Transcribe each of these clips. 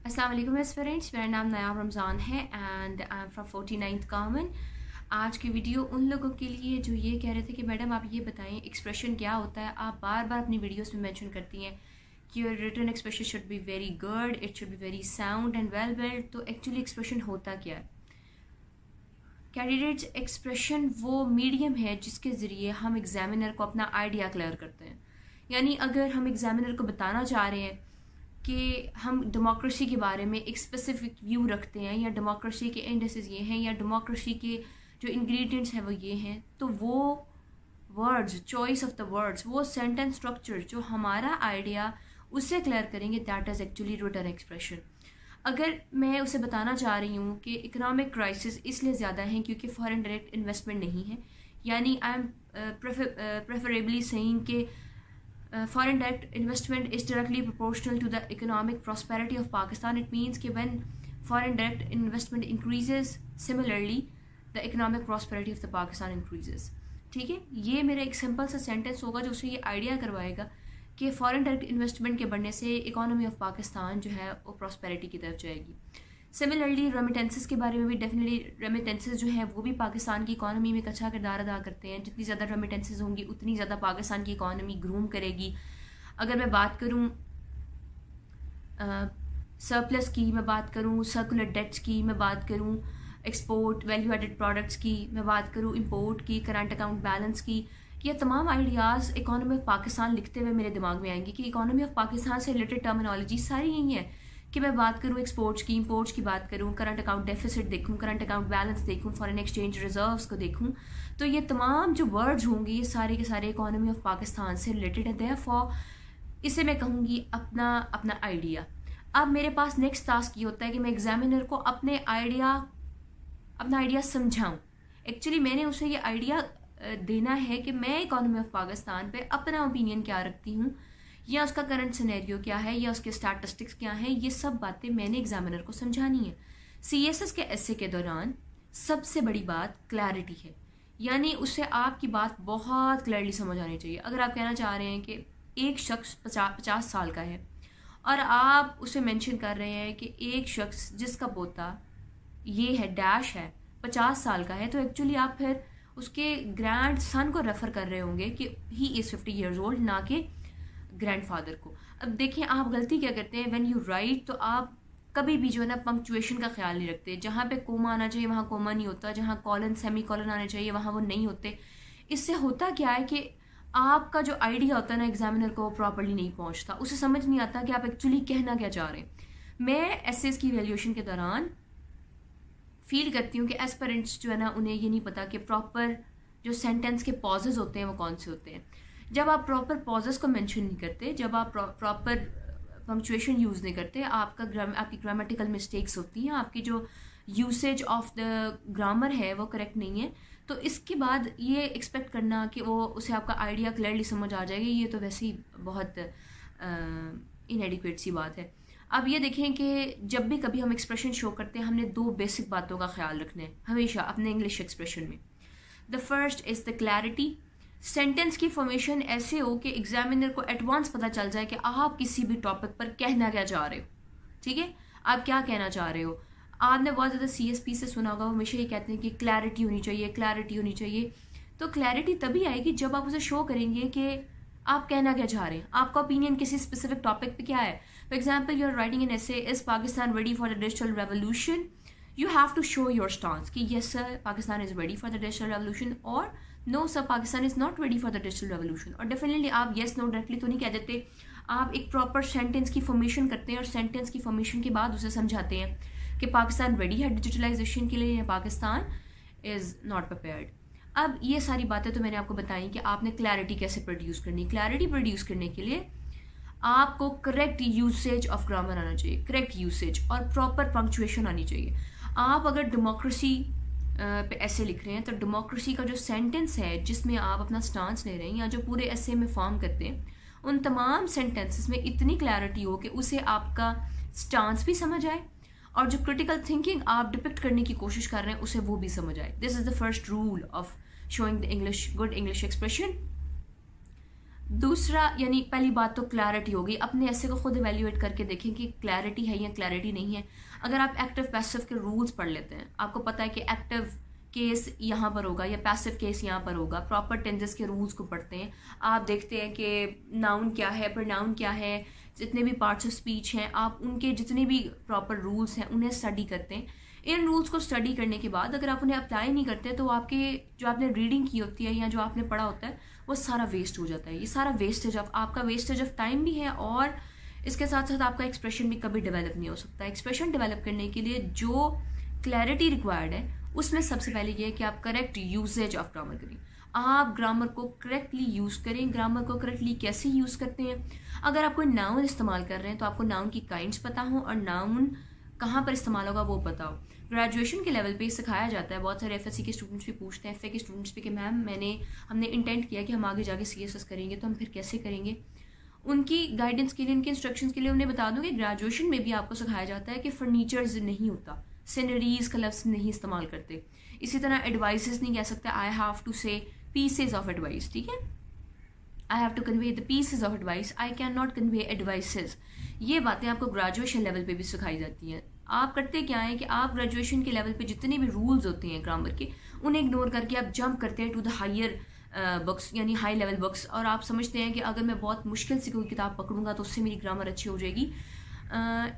अस्सलाम वालेकुम एस्पिरेंट्स, मेरा नाम नयाब रमज़ान है and I am from 49th common. आज की वीडियो उन लोगों के लिए जो ये कह रहे थे कि मैडम आप ये बताएं एक्सप्रेशन क्या होता है। आप बार बार अपनी वीडियोस में मेंशन करती हैं कि your written expression should be very good, it should be very sound and well build. तो एक्चुअली एक्सप्रेशन होता क्या है? कैंडिडेट्स, एक्सप्रेशन वो मीडियम है जिसके ज़रिए हम एग्जामिनर को अपना आइडिया क्लियर करते हैं। यानी अगर हम एग्जामिनर को बताना चाह रहे हैं कि हम डेमोक्रेसी के बारे में एक स्पेसिफिक व्यू रखते हैं या डेमोक्रेसी के इंडेसेस ये हैं या डेमोक्रेसी के जो इंग्रेडिएंट्स हैं वो ये हैं, तो वो words, choice of the words, वो सेंटेंस स्ट्रक्चर जो हमारा आइडिया उससे क्लियर करेंगे, that is actually written expression. अगर मैं उसे बताना चाह रही हूँ कि इकोनॉमिक क्राइसिस इसलिए ज़्यादा है क्योंकि फॉरेन डायरेक्ट इन्वेस्टमेंट नहीं है, यानी आई एम प्रेफरेबली सेइंग कि foreign direct investment is directly proportional to the economic prosperity of Pakistan. It means कि when foreign direct investment increases, similarly the economic prosperity of the Pakistan increases. ठीक है, ये मेरा एक simple सा sentence होगा जो उसे ये आइडिया करवाएगा कि फॉरेन डायरेक्ट इन्वेस्टमेंट के बढ़ने से इकोनॉमी ऑफ पाकिस्तान जो है वो प्रॉस्पेरिटी की तरफ जाएगी। सिमिलरली रेमिटेंसेस के बारे में भी डेफिनेटली रेमिटेंसेस जो हैं वो भी पाकिस्तान की इकॉनमी में एक अच्छा किरदार अदा करते हैं। जितनी ज़्यादा रेमिटेंसेस होंगी उतनी ज़्यादा पाकिस्तान की इकॉनमी ग्रूम करेगी। अगर मैं बात करूँ सरप्लस की, मैं बात करूँ सर्कुलर डेट्स की, मैं बात करूँ एक्सपोर्ट वैल्यू एडेड प्रोडक्ट्स की, मैं बात करूँ इंपोर्ट की, करंट अकाउंट बैलेंस की, ये तमाम आइडियाज़ इकॉनमी ऑफ पाकिस्तान लिखते हुए मेरे दिमाग में आएंगे कि इकॉनमी ऑफ पाकिस्तान से रिलेटेड टर्मिनोलॉजी सारी यही है कि मैं बात करूँ एक्सपोर्ट्स की, इंपोर्ट्स की बात करूँ, करंट अकाउंट डेफिसिट देखूँ, करंट अकाउंट बैलेंस देखूँ, फॉरेन एक्सचेंज रिजर्व्स को देखूँ, तो ये तमाम जो वर्ड्स होंगे ये सारे के सारे इकॉनमी ऑफ पाकिस्तान से रिलेटेड है। देयरफॉर इसे मैं कहूँगी अपना अपना आइडिया। अब मेरे पास नेक्स्ट टास्क ये होता है कि मैं एग्जामिनर को अपना आइडिया समझाऊँ। एक्चुअली मैंने उसे ये आइडिया देना है कि मैं इकॉनमी ऑफ पाकिस्तान पे अपना ओपिनियन क्या रखती हूँ, या उसका करंट सिनेरियो क्या है, या उसके स्टैटिस्टिक्स क्या हैं, ये सब बातें मैंने एग्जामिनर को समझानी है। सीएसएस के एसे के दौरान सबसे बड़ी बात क्लैरिटी है, यानी उसे आपकी बात बहुत क्लियरली समझ आनी चाहिए। अगर आप कहना चाह रहे हैं कि एक शख्स 50 साल का है और आप उसे मेंशन कर रहे हैं कि एक शख्स जिसका पोता ये है डैश है 50 साल का है, तो एक्चुअली आप फिर उसके ग्रैंड सन को रेफर कर रहे होंगे कि ही इज़ 50 ईयर्स ओल्ड, ना कि ग्रैंडफादर को। अब देखिए आप गलती क्या करते हैं, व्हेन यू राइट तो आप कभी भी जो है ना पंक्चुएशन का ख्याल नहीं रखते। जहाँ पे कोमा आना चाहिए वहाँ कोमा नहीं होता, जहाँ कॉलन सेमी कॉलन आने चाहिए वहाँ वो नहीं होते। इससे होता क्या है कि आपका जो आइडिया होता है ना एग्जामिनर को प्रॉपरली नहीं पहुँचता, उसे समझ नहीं आता कि आप एक्चुअली कहना क्या चाह रहे हैं। मैं एसेस की वैल्यूएशन के दौरान फील करती हूँ कि एस्पिरेंट्स जो है ना उन्हें ये नहीं पता कि प्रॉपर जो सेंटेंस के पॉजेज होते हैं वो कौन से होते हैं। जब आप प्रॉपर पॉजेस को मेंशन नहीं करते, जब आप प्रॉपर पंक्चुएशन यूज़ नहीं करते, आपकी ग्रामेटिकल मिस्टेक्स होती हैं, आपकी जो यूसेज ऑफ द ग्रामर है वो करेक्ट नहीं है, तो इसके बाद ये एक्सपेक्ट करना कि वो उसे आपका आइडिया क्लियरली समझ आ जाएगी, ये तो वैसे ही बहुत इनएडिक्वेट सी बात है। अब ये देखें कि जब भी कभी हम एक्सप्रेशन शो करते हैं हमने दो बेसिक बातों का ख्याल रखना है हमेशा अपने इंग्लिश एक्सप्रेशन में। The first is the clarity. Sentence की फॉर्मेशन ऐसे हो कि एग्जामिनर को एडवांस पता चल जाए कि आप किसी भी टॉपिक पर कहना क्या चाह रहे हो। ठीक है, आप क्या कहना चाह रहे हो। आपने बहुत ज़्यादा सीएसपी से सुना होगा, वो हमेशा ये कहते हैं कि क्लैरिटी होनी चाहिए, क्लैरिटी होनी चाहिए। तो क्लैरिटी तभी आएगी जब आप उसे शो करेंगे कि आप कहना क्या चाह रहे हैं, आपका ओपिनियन किसी स्पेसिफिक टॉपिक पे क्या है। For example you are writing an essay, is Pakistan ready for the digital revolution, you have to show your stance कि yes sir Pakistan is ready for the digital revolution, और no sir Pakistan is not ready for the digital revolution। और definitely आप yes no directly तो नहीं कह देते, आप एक प्रॉपर सेंटेंस की फॉर्मेशन करते हैं और सेंटेंस की फॉर्मेशन के बाद उसे समझाते हैं कि पाकिस्तान रेडी है डिजिटलाइजेशन के लिए या पाकिस्तान इज़ नॉट प्रिपेयर्ड। अब ये सारी बातें तो मैंने आपको बताई कि आपने क्लैरिटी कैसे प्रोड्यूस करनी। क्लैरिटी प्रोड्यूस करने के लिए आपको करेक्ट यूसेज ऑफ ग्रामर आना चाहिए, करेक्ट यूसेज और प्रॉपर पंक्चुएशन आनी चाहिए। आप अगर डेमोक्रेसी पे ऐसे लिख रहे हैं तो डेमोक्रेसी का जो सेंटेंस है जिसमें आप अपना स्टांस ले रहे हैं या जो पूरे ऐसे में फॉर्म करते हैं, उन तमाम सेंटेंसेस में इतनी क्लैरिटी हो कि उसे आपका स्टांस भी समझ आए और जो क्रिटिकल थिंकिंग आप डिपिक्ट करने की कोशिश कर रहे हैं उसे वो भी समझ आए। This is the first rule of showing the English good English expression. दूसरा, यानी पहली बात तो क्लैरिटी होगी, अपने ऐसे को खुद इवेल्युएट करके देखें कि क्लैरिटी है या क्लैरिटी नहीं है। अगर आप एक्टिव पैसिव के रूल्स पढ़ लेते हैं, आपको पता है कि एक्टिव केस यहाँ पर होगा या पैसिव केस यहाँ पर होगा, प्रॉपर टेंसेस के रूल्स को पढ़ते हैं, आप देखते हैं कि नाउन क्या है, प्रोनाउन क्या है, जितने भी पार्ट्स ऑफ स्पीच हैं आप उनके जितने भी प्रॉपर रूल्स हैं उन्हें स्टडी करते हैं। इन रूल्स को स्टडी करने के बाद अगर आप उन्हें अप्लाई नहीं करते तो आपके जो आपने रीडिंग की होती है या जो आपने पढ़ा होता है वो सारा वेस्ट हो जाता है। ये सारा वेस्टेज ऑफ आपका वेस्टेज ऑफ टाइम भी है, और इसके साथ साथ आपका एक्सप्रेशन भी कभी डेवलप नहीं हो सकता। एक्सप्रेशन डेवलप करने के लिए जो क्लैरिटी रिक्वायर्ड है उसमें सबसे पहले ये है कि आप करेक्ट यूजेज ऑफ ग्रामर करें, आप ग्रामर को करेक्टली यूज़ करें। ग्रामर को करेक्टली कैसे यूज़ करते हैं, अगर आप कोई नाउन इस्तेमाल कर रहे हैं तो आपको नाउन की काइंड्स पता हो और नाउन कहाँ पर इस्तेमाल होगा वो पता हो। ग्रेजुएशन के लेवल पे सिखाया जाता है, बहुत सारे एफएससी के स्टूडेंट्स भी पूछते हैं, एफए के स्टूडेंट्स भी कि मैम हमने इंटेंट किया कि हम आगे जाके सीएसएस करेंगे तो हम फिर कैसे करेंगे। उनकी गाइडेंस के लिए, उनके इंस्ट्रक्शंस के लिए उन्हें बता दूं कि ग्रेजुएशन में भी आपको सिखाया जाता है कि फर्नीचर्स नहीं होता, सिनरीज का लफ्ज़ नहीं इस्तेमाल करते। इसी तरह एडवाइसेस नहीं कह सकते, I have to say pieces of advice, ठीक है, I have to convey the pieces of advice, I can not convey advices. ये बातें आपको ग्रेजुएशन लेवल पे भी सिखाई जाती हैं। आप करते क्या है कि आप ग्रेजुएशन के लेवल पे जितने भी रूल्स होते हैं ग्रामर के उन्हें इग्नोर करके आप जंप करते हैं टू द हायर बुक्स, यानी हाई लेवल बुक्स, और आप समझते हैं कि अगर मैं बहुत मुश्किल से कोई किताब पकड़ूंगा तो उससे मेरी ग्रामर अच्छी हो जाएगी।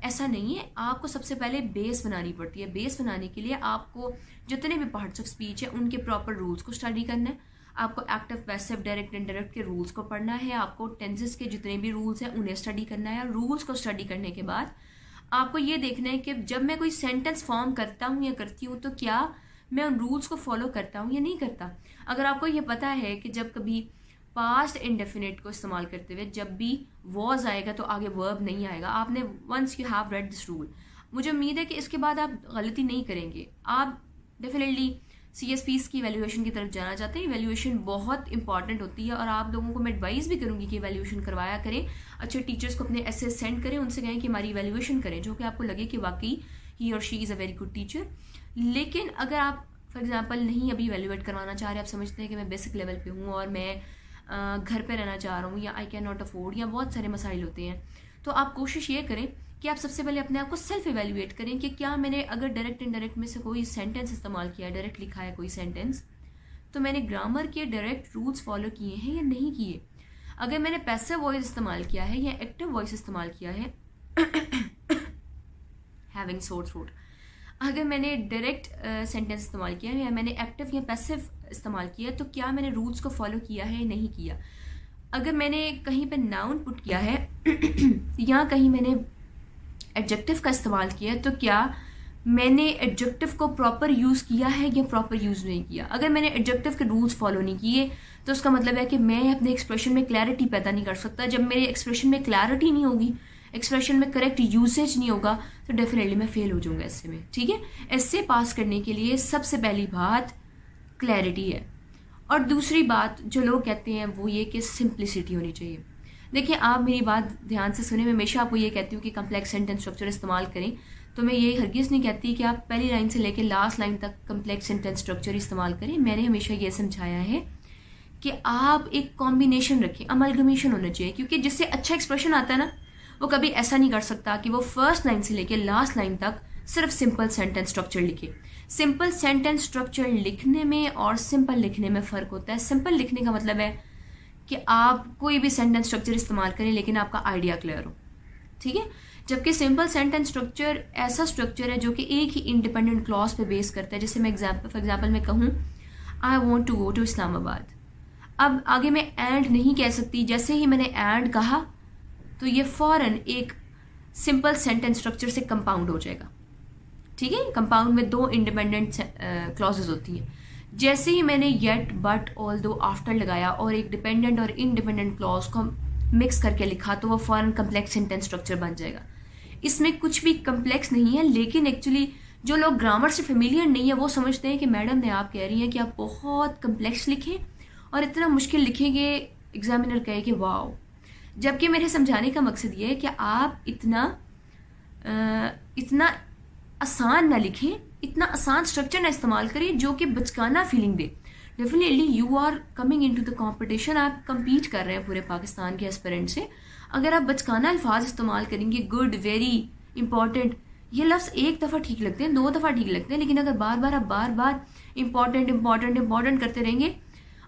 ऐसा नहीं है, आपको सबसे पहले बेस बनानी पड़ती है। बेस बनाने के लिए आपको जितने भी पार्ट्स ऑफ स्पीच है उनके प्रॉपर रूल्स को स्टडी करना है, आपको एक्टिव पैसिव डायरेक्ट इनडायरेक्ट के रूल्स को पढ़ना है, आपको टेंसेस के जितने भी रूल्स हैं उन्हें स्टडी करना है। रूल्स को स्टडी करने के बाद आपको ये देखना है कि जब मैं कोई सेंटेंस फॉर्म करता हूँ या करती हूँ तो क्या मैं उन रूल्स को फॉलो करता हूँ या नहीं करता। अगर आपको ये पता है कि जब कभी पास्ट इंडेफिनिट को इस्तेमाल करते हुए जब भी वॉज आएगा तो आगे वर्ब नहीं आएगा, आपने once you have read this rule, मुझे उम्मीद है कि इसके बाद आप गलती नहीं करेंगे। आप डेफिनेटली CSPs की वैल्यूएशन की तरफ जाना चाहते हैं। वैल्यूएशन बहुत इंपॉर्टेंट होती है और आप लोगों को मैं एडवाइस भी करूंगी कि वैल्यूएशन करवाया करें, अच्छे टीचर्स को अपने ऐसे सेंड करें, उनसे कहें कि हमारी वैल्यूएशन करें, जो कि आपको लगे कि वाकई ही और she is a very good teacher. लेकिन अगर आप फॉर एग्जाम्पल नहीं अभी वैल्यूएट करवाना चाह रहे, आप समझते हैं कि मैं बेसिक लेवल पे हूँ और मैं घर पे रहना चाह रहा हूँ या आई कैन नॉट अफोर्ड या बहुत सारे मसाइल होते हैं, तो आप कोशिश ये करें कि आप सबसे पहले अपने आप को सेल्फ इवेल्युएट करें कि क्या मैंने अगर डायरेक्ट इनडायरेक्ट में से कोई सेंटेंस इस्तेमाल किया है, डायरेक्ट लिखा है कोई सेंटेंस, तो मैंने ग्रामर के डायरेक्ट रूल्स फॉलो किए हैं या नहीं किए। अगर मैंने पैसिव वॉइस इस्तेमाल किया है या एक्टिव वॉइस इस्तेमाल किया है हैविंग सोर थ्रोट, अगर मैंने डायरेक्ट सेंटेंस इस्तेमाल किया है या मैंने एक्टिव या पैसिव इस्तेमाल किया तो क्या मैंने रूल्स को फॉलो किया है या नहीं किया। अगर मैंने कहीं पे नाउन पुट किया है या कहीं मैंने एडजेक्टिव का इस्तेमाल किया है तो क्या मैंने एडजेक्टिव को प्रॉपर यूज़ किया है या प्रॉपर यूज़ नहीं किया। अगर मैंने एडजेक्टिव के रूल्स फॉलो नहीं किए तो उसका मतलब है कि मैं अपने एक्सप्रेशन में क्लैरिटी पैदा नहीं कर सकता। जब मेरे एक्सप्रेशन में क्लैरिटी नहीं होगी, एक्सप्रेशन में करेक्ट यूसेज नहीं होगा, तो डेफिनेटली मैं फेल हो जाऊंगा ऐसे में, ठीक है। ऐसे पास करने के लिए सबसे पहली बात क्लैरिटी है, और दूसरी बात जो लोग कहते हैं वो ये कि सिंप्लिसिटी होनी चाहिए। देखिए, आप मेरी बात ध्यान से सुने, मैं हमेशा आपको ये कहती हूँ कि कम्प्लेक्स सेंटेंस स्ट्रक्चर इस्तेमाल करें, तो मैं ये हरगिज़ नहीं कहती कि आप पहली लाइन से लेकर लास्ट लाइन तक कम्प्लेक्स सेंटेंस स्ट्रक्चर इस्तेमाल करें। मैंने हमेशा ये समझाया है कि आप एक कॉम्बिनेशन रखें, अमलगमेशन होना चाहिए, क्योंकि जिससे अच्छा एक्सप्रेशन आता है ना, वो कभी ऐसा नहीं कर सकता कि वो फर्स्ट लाइन से लेकर लास्ट लाइन तक सिर्फ सिंपल सेंटेंस स्ट्रक्चर लिखे। सिंपल सेंटेंस स्ट्रक्चर लिखने में और सिंपल लिखने में फ़र्क होता है। सिंपल लिखने का मतलब है कि आप कोई भी सेंटेंस स्ट्रक्चर इस्तेमाल करें लेकिन आपका आइडिया क्लियर हो, ठीक है। जबकि सिंपल सेंटेंस स्ट्रक्चर ऐसा स्ट्रक्चर है जो कि एक ही इंडिपेंडेंट क्लॉज पे बेस करता है। जैसे मैं फॉर एग्जांपल मैं कहूँ I want to go to Islamabad, अब आगे मैं एंड नहीं कह सकती। जैसे ही मैंने एंड कहा तो ये फ़ौरन एक सिंपल सेंटेंस स्ट्रक्चर से कंपाउंड हो जाएगा, ठीक है। कंपाउंड में दो इंडिपेंडेंट क्लॉजेज होती हैं। जैसे ही मैंने येट, बट, ऑल दो, आफ्टर लगाया और एक डिपेंडेंट और इंडिपेंडेंट क्लॉज को मिक्स करके लिखा तो वो फॉरन कम्प्लेक्स सेंटेंस स्ट्रक्चर बन जाएगा। इसमें कुछ भी कम्प्लेक्स नहीं है, लेकिन एक्चुअली जो लोग ग्रामर से फेमिलियर नहीं है वो समझते हैं कि मैडम ने आप कह रही हैं कि आप बहुत कम्प्लेक्स लिखें और इतना मुश्किल लिखेंगे, एग्जामिनर कहे कि वाओ। जबकि मेरे समझाने का मकसद ये है कि आप इतना आसान ना लिखें, इतना आसान स्ट्रक्चर ना इस्तेमाल करें जो कि बचकाना फीलिंग दे। Definitely you are coming into the competition, आप कम्पीट कर रहे हैं पूरे पाकिस्तान के एस्पिरेंट से। अगर आप बचकाना अल्फाज इस्तेमाल करेंगे, गुड, वेरी, इंपॉर्टेंट, ये लफ्ज़ एक दफ़ा ठीक लगते हैं, 2 दफ़ा ठीक लगते हैं, लेकिन अगर बार बार आप बार बार इंपॉर्टेंट इंपॉर्टेंट इंपॉर्टेंट करते रहेंगे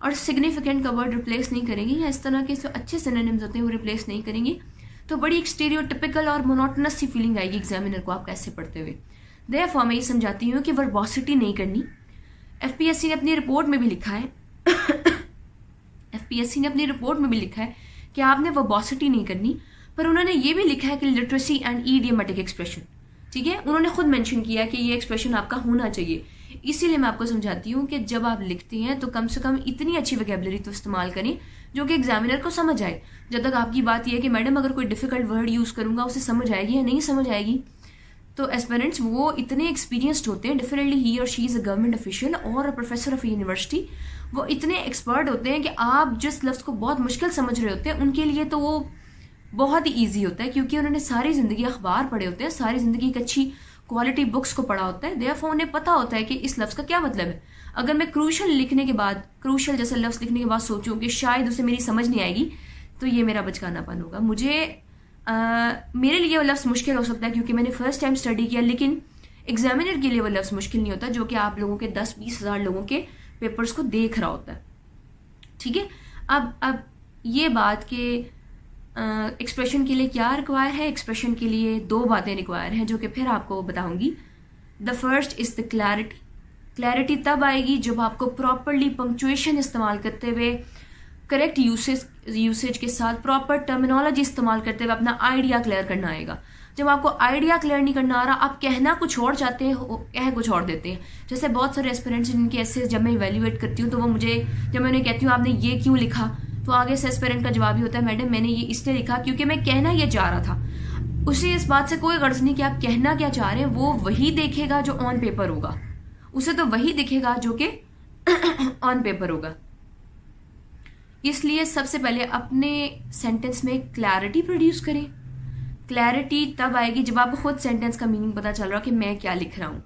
और सिग्निफिकेंट का वर्ड रिप्लेस नहीं करेंगे या इस तरह के जो अच्छे सिनोनिम्स होते हैं वो रिप्लेस नहीं करेंगे, तो बड़ी एक स्टीरियोटिपिकल और मोनोटोनस सी फीलिंग आएगी एग्जामिनर को आप कैसे पढ़ते हुए। देयरफॉर मैं ये समझाती हूँ कि वर्बोसिटी नहीं करनी। एफपीएससी ने अपनी रिपोर्ट में भी लिखा है एफपीएससी ने अपनी रिपोर्ट में भी लिखा है कि आपने वर्बोसिटी नहीं करनी, पर उन्होंने ये भी लिखा है कि लिटरेसी एंड ईडियमेटिक एक्सप्रेशन, ठीक है, उन्होंने खुद मेंशन किया है कि ये एक्सप्रेशन आपका होना चाहिए। इसीलिए मैं आपको समझाती हूँ कि जब आप लिखते हैं तो कम से कम इतनी अच्छी वोकैबुलरी तो इस्तेमाल करें जो कि एग्जामिनर को समझ आए। जब तक आपकी बात यह है कि मैडम अगर कोई डिफिकल्ट वर्ड यूज़ करूँगा उसे समझ आएगी या नहीं समझ आएगी, तो एस्पिरेंट्स वो इतने एक्सपीरियंस्ड होते हैं, डेफिनेटली ही और she is a government official और अ प्रोफेसर ऑफ यूनिवर्सिटी, वो इतने एक्सपर्ट होते हैं कि आप जिस लफ्ज़ को बहुत मुश्किल समझ रहे होते हैं उनके लिए तो वो बहुत ही ईजी होता है, क्योंकि उन्होंने सारी ज़िंदगी अखबार पढ़े होते हैं, सारी ज़िंदगी एक अच्छी क्वालिटी बुक्स को पढ़ा होता है, देयरफॉर उन्हें पता होता है कि इस लफ्ज़ का क्या मतलब है। अगर मैं क्रूशल लिखने के बाद, क्रूशल जैसा लफ्ज़ लिखने के बाद सोचूं कि शायद उसे मेरी समझ नहीं आएगी, तो ये मेरा बचकानापन होगा। मेरे लिए वो लफ्ज़ मुश्किल हो सकता है क्योंकि मैंने फर्स्ट टाइम स्टडी किया, लेकिन एग्जामिनर के लिए वो लफ्ज़ मुश्किल नहीं होता जो कि आप लोगों के 10-20 हज़ार लोगों के पेपर्स को देख रहा होता है, ठीक है। अब ये बात कि एक्सप्रेशन के लिए क्या रिक्वायर है, एक्सप्रेशन के लिए 2 बातें रिक्वायर हैं जो कि फिर आपको बताऊंगी। The first is the clarity. Clarity तब आएगी जब आपको प्रॉपरली पंक्चुएशन इस्तेमाल करते हुए, करेक्ट यूसेज के साथ प्रॉपर टर्मिनोलॉजी इस्तेमाल करते हुए अपना आइडिया क्लियर करना आएगा। जब आपको आइडिया क्लियर नहीं करना आ रहा, आप कहना कुछ और चाहते हैं, कह कुछ और देते हैं। जैसे बहुत सारे एस्पिरेंट्स जिनके ऐसे जब मैं इवेल्युएट करती हूँ तो वो मुझे, जब मैं उन्हें कहती हूँ आपने ये क्यों लिखा, तो आगे से एस्पिरेंट का जवाब ही होता है मैडम मैंने ये इसलिए लिखा क्योंकि मैं कहना ये चाह रहा था। उसे इस बात से कोई गर्ज नहीं कि आप कहना क्या चाह रहे हैं, वो वही देखेगा जो ऑन पेपर होगा, उसे तो वही दिखेगा जो कि ऑन पेपर होगा। इसलिए सबसे पहले अपने सेंटेंस में क्लैरिटी प्रोड्यूस करें। क्लैरिटी तब आएगी जब आपको खुद सेंटेंस का मीनिंग पता चल रहा हो कि मैं क्या लिख रहा हूँ।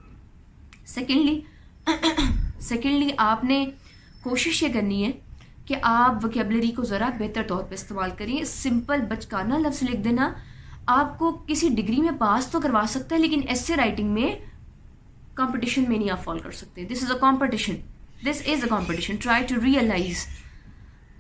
सेकेंडली आपने कोशिश ये करनी है कि आप वोकैबुलरी को ज़रा बेहतर तौर पे इस्तेमाल करिए। सिंपल बचकाना लफ्ज़ लिख देना आपको किसी डिग्री में पास तो करवा सकता है, लेकिन ऐसे राइटिंग में कंपटीशन में नहीं आप फॉल कर सकते। This is a competition. Try to realize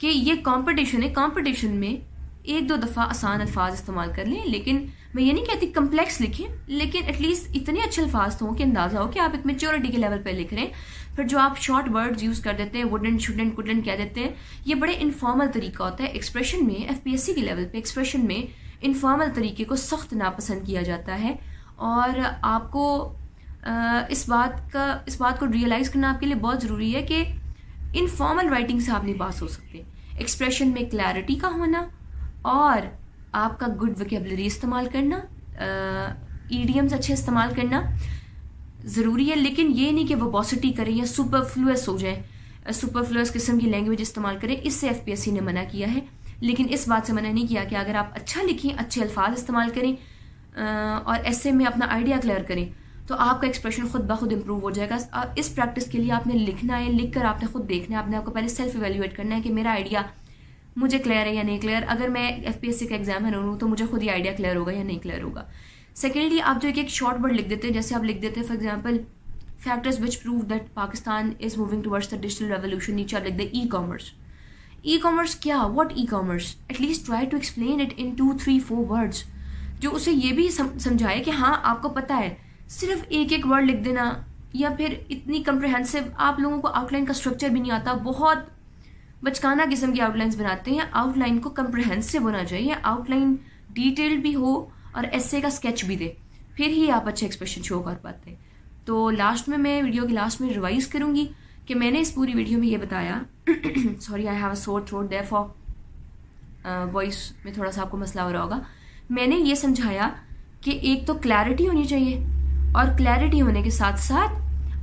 कि ये कंपटीशन है। कंपटीशन में 1-2 दफ़ा आसान अल्फाज इस्तेमाल कर लें, लेकिन मैं ये नहीं कहती कम्प्लेक्स लिखें, लेकिन एटलीस्ट इतने अच्छे अल्फाज तो हों कि अंदाज़ा हो कि आप एक मेच्योरिटी के लेवल पे लिख रहे हैं। फिर जो आप शॉर्ट वर्ड्स यूज़ कर देते हैं, वुडन, शुडन, कुडन कह देते हैं, ये बड़े इनफॉर्मल तरीका होता है। एक्सप्रेशन में एफपीएससी के लेवल पे एक्सप्रेशन में इनफॉर्मल तरीके को सख्त नापसंद किया जाता है, और आपको इस बात को रियलाइज़ करना आपके लिए बहुत ज़रूरी है कि इनफॉर्मल राइटिंग से आप नहीं पास हो सकते। एक्सप्रेशन में क्लैरिटी का होना और आपका गुड वोकैबुलरी इस्तेमाल करना, ईडियम्स अच्छे इस्तेमाल करना ज़रूरी है, लेकिन ये नहीं कि वर्बोसिटी करें या सुपरफ्लुअस हो जाए, सुपरफ्लुअस किस्म की लैंग्वेज इस्तेमाल करें। इससे एफपीएससी ने मना किया है, लेकिन इस बात से मना नहीं किया कि अगर आप अच्छा लिखें, अच्छे अल्फाज इस्तेमाल करें और ऐसे में अपना आइडिया क्लियर करें तो आपका एक्सप्रेशन खुद ब खुद इम्प्रूव हो जाएगा। इस प्रैक्टिस के लिए आपने लिखना है, लिख कर आपने खुद देखना है, आपने आपको पहले सेल्फ इवेल्युएट करना है कि मेरा आइडिया मुझे क्लियर है या नहीं क्लियर। अगर मैं एफपीएससी का एग्जामिनर हूँ तो मुझे खुद ही आइडिया क्लियर होगा या नहीं क्लियर होगा। सेकेंडली आप जो एक शॉर्ट वर्ड लिख देते हैं, जैसे आप लिख देते हैं for example factors which prove that Pakistan is moving towards the digital revolution, नीचे आप लिख दे ई कॉमर्स। ई कॉमर्स क्या, what e commerce, at least try to explain it in 2-3-4 words, जो उसे ये भी समझाए कि हाँ आपको पता है। सिर्फ एक वर्ड लिख देना या फिर इतनी कम्प्रहेंसिव, आप लोगों को आउटलाइन का स्ट्रक्चर भी नहीं आता, बहुत बचकाना किस्म की आउटलाइंस बनाते हैं। आउटलाइन को कम्प्रहेंसिव होना चाहिए, आउटलाइन डिटेल्ड भी हो और एसे का स्केच भी दे, फिर ही आप अच्छे एक्सप्रेशन शो कर पाते हैं। तो लास्ट में मैं वीडियो के लास्ट में रिवाइज करूंगी कि मैंने इस पूरी वीडियो में ये बताया sorry I have a sore throat, therefore voice में थोड़ा सा आपको मसला हो रहा होगा। मैंने ये समझाया कि एक तो क्लैरिटी होनी चाहिए, और क्लैरिटी होने के साथ साथ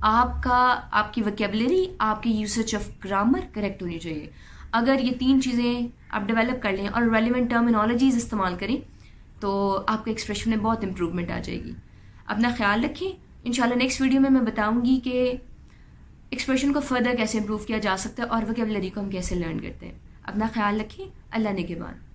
आपकी वोकैबुलरी, आपकी यूसेज ऑफ ग्रामर करेक्ट होनी चाहिए। अगर ये 3 चीज़ें आप डेवलप कर लें और रेलिवेंट टर्मिनोलॉजीज इस्तेमाल करें तो आपके एक्सप्रेशन में बहुत इंप्रूवमेंट आ जाएगी। अपना ख्याल रखें। इंशाल्लाह नेक्स्ट वीडियो में मैं बताऊंगी कि एक्सप्रेशन को फर्दर कैसे इम्प्रूव किया जा सकता है और वोकेबलरी को हम कैसे लर्न करते हैं। अपना ख्याल रखें। अल्लाह ने के बाद।